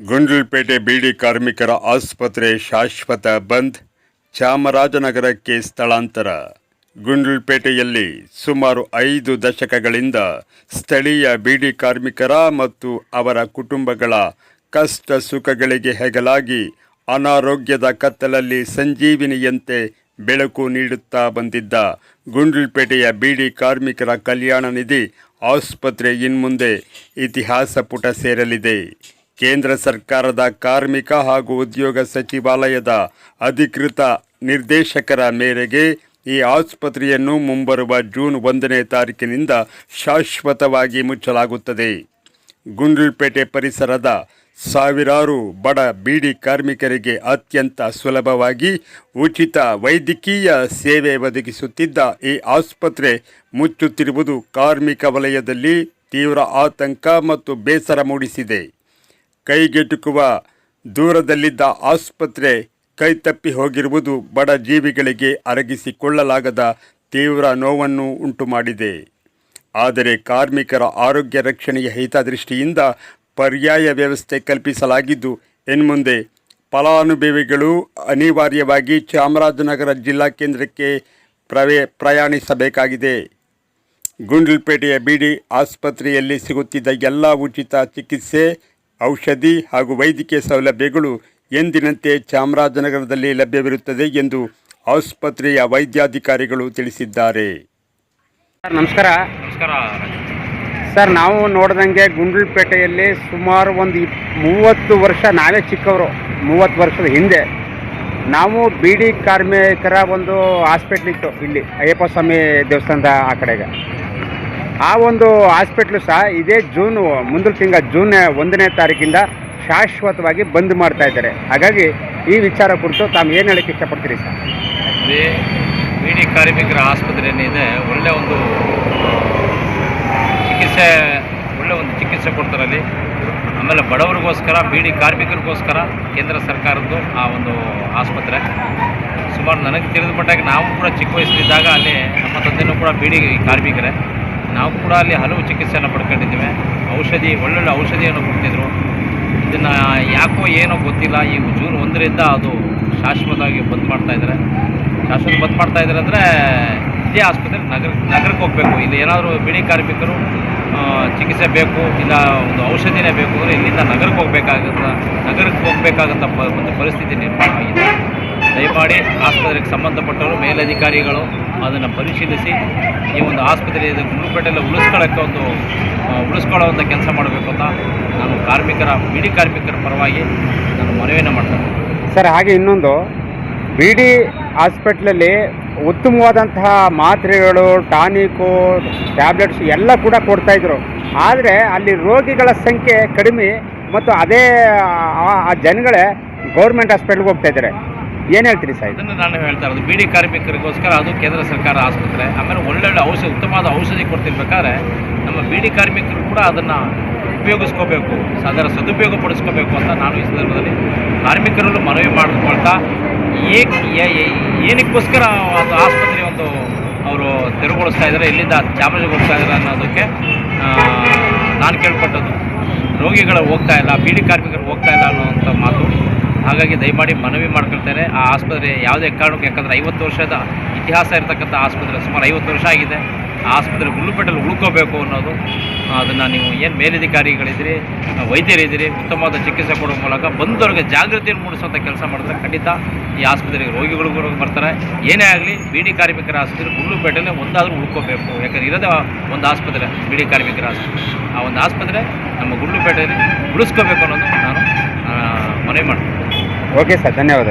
ಗುಂಡ್ಲುಪೇಟೆ ಬೀಡಿ ಕಾರ್ಮಿಕರ ಆಸ್ಪತ್ರೆ ಶಾಶ್ವತ ಬಂದ್, ಚಾಮರಾಜನಗರಕ್ಕೆ ಸ್ಥಳಾಂತರ. ಗುಂಡ್ಲುಪೇಟೆಯಲ್ಲಿ ಸುಮಾರು 5 ದಶಕಗಳಿಂದ ಸ್ಥಳೀಯ ಬೀಡಿ ಕಾರ್ಮಿಕರ ಮತ್ತು ಅವರ ಕುಟುಂಬಗಳ ಕಷ್ಟ ಸುಖಗಳಿಗೆ ಹೆಗಲಾಗಿ ಅನಾರೋಗ್ಯದ ಕತ್ತಲಲ್ಲಿ ಸಂಜೀವಿನಿಯಂತೆ ಬೆಳಕು ನೀಡುತ್ತಾ ಬಂದಿದ್ದ ಗುಂಡ್ಲುಪೇಟೆಯ ಬೀಡಿ ಕಾರ್ಮಿಕರ ಕಲ್ಯಾಣ ನಿಧಿ ಆಸ್ಪತ್ರೆ ಇನ್ಮುಂದೆ ಇತಿಹಾಸ ಪುಟ ಸೇರಲಿದೆ. ಕೇಂದ್ರ ಸರ್ಕಾರದ ಕಾರ್ಮಿಕ ಹಾಗೂ ಉದ್ಯೋಗ ಸಚಿವಾಲಯದ ಅಧಿಕೃತ ನಿರ್ದೇಶಕರ ಮೇರೆಗೆ ಈ ಆಸ್ಪತ್ರೆಯನ್ನು ಮುಂಬರುವ ಜೂನ್ 1ನೇ ತಾರೀಕಿನಿಂದ ಶಾಶ್ವತವಾಗಿ ಮುಚ್ಚಲಾಗುತ್ತದೆ. ಗುಂಡ್ಲುಪೇಟೆ ಪರಿಸರದ ಸಾವಿರಾರು ಬಡ ಬೀಡಿ ಕಾರ್ಮಿಕರಿಗೆ ಅತ್ಯಂತ ಸುಲಭವಾಗಿ ಉಚಿತ ವೈದ್ಯಕೀಯ ಸೇವೆ ಒದಗಿಸುತ್ತಿದ್ದ ಈ ಆಸ್ಪತ್ರೆ ಮುಚ್ಚುತ್ತಿರುವುದು ಕಾರ್ಮಿಕ ವಲಯದಲ್ಲಿ ತೀವ್ರ ಆತಂಕ ಮತ್ತು ಬೇಸರ ಮೂಡಿಸಿದೆ. ಕೈಗೆಟುಕುವ ದೂರದಲ್ಲಿದ್ದ ಆಸ್ಪತ್ರೆ ಕೈತಪ್ಪಿ ಹೋಗಿರುವುದು ಬಡ ಜೀವಿಗಳಿಗೆ ಅರಗಿಸಿಕೊಳ್ಳಲಾಗದ ತೀವ್ರ ನೋವನ್ನು ಉಂಟುಮಾಡಿದೆ. ಆದರೆ ಕಾರ್ಮಿಕರ ಆರೋಗ್ಯ ರಕ್ಷಣೆಯ ಹಿತದೃಷ್ಟಿಯಿಂದ ಪರ್ಯಾಯ ವ್ಯವಸ್ಥೆ ಕಲ್ಪಿಸಲಾಗಿದ್ದು, ಇನ್ಮುಂದೆ ಫಲಾನುಭವಿಗಳು ಅನಿವಾರ್ಯವಾಗಿ ಚಾಮರಾಜನಗರ ಜಿಲ್ಲಾ ಕೇಂದ್ರಕ್ಕೆ ಪ್ರಯಾಣಿಸಬೇಕಾಗಿದೆ. ಗುಂಡ್ಲುಪೇಟೆಯ ಬೀಡಿ ಆಸ್ಪತ್ರೆಯಲ್ಲಿ ಸಿಗುತ್ತಿದ್ದ ಎಲ್ಲ ಉಚಿತ ಚಿಕಿತ್ಸೆ, ಔಷಧಿ ಹಾಗೂ ವೈದ್ಯಕೀಯ ಸೌಲಭ್ಯಗಳು ಎಂದಿನಂತೆ ಚಾಮರಾಜನಗರದಲ್ಲಿ ಲಭ್ಯವಿರುತ್ತದೆ ಎಂದು ಆಸ್ಪತ್ರೆಯ ವೈದ್ಯಾಧಿಕಾರಿಗಳು ತಿಳಿಸಿದ್ದಾರೆ. ಸರ್ ನಮಸ್ಕಾರ. ಸರ್, ನಾವು ನೋಡ್ದಂಗೆ ಗುಂಡ್ಲುಪೇಟೆಯಲ್ಲಿ ಸುಮಾರು ಒಂದು 30 ವರ್ಷ, ನಾವೇ ಚಿಕ್ಕವರು, 30 ವರ್ಷದ ಹಿಂದೆ ನಾವು ಬೀಡಿ ಕಾರ್ಮಿಕರ ಒಂದು ಹಾಸ್ಪಿಟ್ಲ್ ಇತ್ತು ಇಲ್ಲಿ ಅಯ್ಯಪ್ಪ ಸ್ವಾಮಿ ದೇವಸ್ಥಾನದ ಆ ಕಡೆಗೆ. ಆ ಒಂದು ಹಾಸ್ಪಿಟ್ಲು ಸಹ ಇದೇ ಮುಂದಿನ ತಿಂಗಳ ಜೂನ್ 1ನೇ ತಾರೀಕಿಂದ ಶಾಶ್ವತವಾಗಿ ಬಂದ್ ಮಾಡ್ತಾ ಇದ್ದಾರೆ. ಹಾಗಾಗಿ ಈ ವಿಚಾರ ಕುರಿತು ತಾವು ಏನು ಹೇಳಕ್ಕೆ ಇಷ್ಟಪಡ್ತೀರಿ ಸರ್? ಬೀಡಿ ಕಾರ್ಮಿಕರ ಆಸ್ಪತ್ರೆ ಏನಿದೆ, ಒಳ್ಳೆಯ ಒಂದು ಚಿಕಿತ್ಸೆ ಕೊಡ್ತಾರೆ ಅಲ್ಲಿ. ಆಮೇಲೆ ಬಡವರಿಗೋಸ್ಕರ, ಬೀಡಿ ಕಾರ್ಮಿಕರಿಗೋಸ್ಕರ ಕೇಂದ್ರ ಸರ್ಕಾರದ್ದು ಆ ಒಂದು ಆಸ್ಪತ್ರೆ. ಸುಮಾರು ನನಗೆ ತಿಳಿದ ಮಟ್ಟಾಗಿ ನಾವು ಕೂಡ ಚಿಕ್ಕ ವಯಸ್ಸಲ್ಲಿದ್ದಾಗ ಅಲ್ಲಿ ನಮ್ಮ ತಂದೆಯೂ ಕೂಡ ಬೀಡಿ ಕಾರ್ಮಿಕರೇ. ನಾವು ಕೂಡ ಅಲ್ಲಿ ಹಲವು ಚಿಕಿತ್ಸೆಯನ್ನು ಪಡ್ಕೊಂಡಿದ್ದೀವಿ. ಒಳ್ಳೊಳ್ಳೆ ಔಷಧಿಯನ್ನು ಕೊಡ್ತಿದ್ರು. ಇದನ್ನು ಯಾಕೋ ಏನೋ ಗೊತ್ತಿಲ್ಲ, ಈಗ ಜೂನ್ 1ರಿಂದ ಅದು ಶಾಶ್ವತವಾಗಿ ಬಂದ್ ಮಾಡ್ತಾಯಿದ್ದಾರೆ. ಅಂದರೆ ಇದೇ ಆಸ್ಪತ್ರೆ ನಗರಕ್ಕೆ ಹೋಗಬೇಕು. ಇಲ್ಲಿ ಏನಾದರೂ ಬೀಡಿ ಕಾರ್ಮಿಕರು ಚಿಕಿತ್ಸೆ ಬೇಕು, ಇಲ್ಲ ಒಂದು ಔಷಧಿನೇ ಬೇಕು ಅಂದರೆ ಇಲ್ಲಿಂದ ನಗರಕ್ಕೆ ಹೋಗಬೇಕಾಗಂಥ ಒಂದು ಪರಿಸ್ಥಿತಿ ನಿರ್ಮಾಣ ಆಗಿದೆ. ದಯಮಾಡಿ ಆಸ್ಪತ್ರೆಗೆ ಸಂಬಂಧಪಟ್ಟವರು, ಮೇಲಧಿಕಾರಿಗಳು ಅದನ್ನು ಪರಿಶೀಲಿಸಿ ಈ ಒಂದು ಆಸ್ಪತ್ರೆ ಗುಂಡ್ಲುಪೇಟೆಯಲ್ಲಿ ಉಳಿಸ್ಕೊಳ್ಳೋವಂಥ ಕೆಲಸ ಮಾಡಬೇಕು ಅಂತ ನಾನು ಬೀಡಿ ಕಾರ್ಮಿಕರ ಪರವಾಗಿ ನಾನು ಮನವಿಯನ್ನು ಮಾಡ್ತೇನೆ. ಸರ್, ಹಾಗೆ ಇನ್ನೊಂದು, ಬೀಡಿ ಹಾಸ್ಪಿಟ್ಲಲ್ಲಿ ಉತ್ತಮವಾದಂತಹ ಮಾತ್ರೆಗಳು, ಟಾನಿಕು, ಟ್ಯಾಬ್ಲೆಟ್ಸ್ ಎಲ್ಲ ಕೂಡ ಕೊಡ್ತಾಯಿದ್ರು. ಆದರೆ ಅಲ್ಲಿ ರೋಗಿಗಳ ಸಂಖ್ಯೆ ಕಡಿಮೆ ಮತ್ತು ಅದೇ ಆ ಜನಗಳೇ ಗೌರ್ಮೆಂಟ್ ಹಾಸ್ಪಿಟ್ಲ್ಗೆ ಹೋಗ್ತಾಯಿದ್ದಾರೆ. ಏನು ಹೇಳ್ತೀರಿ ಸರ್? ಇದನ್ನು ನಾನು ಹೇಳ್ತಾ ಇರೋದು, ಬೀಡಿ ಕಾರ್ಮಿಕರಿಗೋಸ್ಕರ ಅದು ಕೇಂದ್ರ ಸರ್ಕಾರ ಆಸ್ಪತ್ರೆ. ಆಮೇಲೆ ಒಳ್ಳೊಳ್ಳೆ ಉತ್ತಮವಾದ ಔಷಧಿ ಕೊಡ್ತಿರ್ಬೇಕಾದ್ರೆ ನಮ್ಮ ಬೀಡಿ ಕಾರ್ಮಿಕರು ಕೂಡ ಅದನ್ನು ಉಪಯೋಗಿಸ್ಕೋಬೇಕು, ಅದರ ಸದುಪಯೋಗ ಪಡಿಸ್ಕೋಬೇಕು ಅಂತ ನಾನು ಈ ಸಂದರ್ಭದಲ್ಲಿ ಕಾರ್ಮಿಕರಲ್ಲೂ ಮನವಿ ಮಾಡಿಕೊಳ್ತಾ, ಏನಕ್ಕೋಸ್ಕರ ಒಂದು ಆಸ್ಪತ್ರೆ ಅವರು ತೆರವುಗೊಳಿಸ್ತಾ ಇದ್ದಾರೆ, ಇಲ್ಲಿಂದ ಚಾಮರಾಜನಗರ ಹೋಗ್ತಾ ಇದ್ದಾರೆ ಅನ್ನೋದಕ್ಕೆ ನಾನು ಕೇಳ್ಪಟ್ಟದ್ದು. ರೋಗಿಗಳು ಹೋಗ್ತಾ ಇಲ್ಲ, ಬೀಡಿ ಕಾರ್ಮಿಕರು ಹೋಗ್ತಾ ಇಲ್ಲ ಅನ್ನೋವಂಥ ಮಾತು. ಹಾಗಾಗಿ ದಯಮಾಡಿ ಮನವಿ ಮಾಡ್ಕೊಳ್ತಾರೆ. ಆ ಆಸ್ಪತ್ರೆ ಯಾವುದೇ ಕಾರಣಕ್ಕೆ, ಯಾಕಂದರೆ 50 ವರ್ಷದ ಇತಿಹಾಸ ಇರತಕ್ಕಂಥ ಆಸ್ಪತ್ರೆ, ಸುಮಾರು 50 ವರ್ಷ ಆಗಿದೆ. ಆ ಆಸ್ಪತ್ರೆ ಗುಂಡ್ಲುಪೇಟೆಯಲ್ಲಿ ಉಳ್ಕೋಬೇಕು ಅನ್ನೋದು. ಅದನ್ನು ನೀವು ಏನು ಮೇಲಧಿಕಾರಿಗಳಿದ್ದೀರಿ, ವೈದ್ಯರಿದ್ದೀರಿ, ಉತ್ತಮವಾದ ಚಿಕಿತ್ಸೆ ಕೊಡೋ ಮೂಲಕ ಬಂದವರಿಗೆ ಜಾಗೃತಿಯನ್ನು ಮೂಡಿಸುವಂಥ ಕೆಲಸ ಮಾಡಿದ್ರೆ ಖಂಡಿತ ಈ ಆಸ್ಪತ್ರೆಗೆ ರೋಗಿಗಳು ಬರ್ತಾರೆ. ಏನೇ ಆಗಲಿ ಬೀಡಿ ಕಾರ್ಮಿಕರ ಆಸ್ಪತ್ರೆ ಗುಂಡ್ಲುಪೇಟೆಯಲ್ಲಿ ಒಂದಾದರೂ ಉಳ್ಕೋಬೇಕು. ಯಾಕಂದರೆ ಇರೋದೇ ಒಂದು ಆಸ್ಪತ್ರೆ, ಬೀಡಿ ಕಾರ್ಮಿಕರ ಆಸ್ಪತ್ರೆ. ಆ ಒಂದು ಆಸ್ಪತ್ರೆ ನಮ್ಮ ಗುಂಡ್ಲುಪೇಟೆಯಲ್ಲಿ ಉಳಿಸ್ಕೋಬೇಕು ಅನ್ನೋದು ನಾನು ಮನವಿ ಮಾಡ್ತೀನಿ. ಓಕೆ ಸರ್, ಧನ್ಯವಾದ.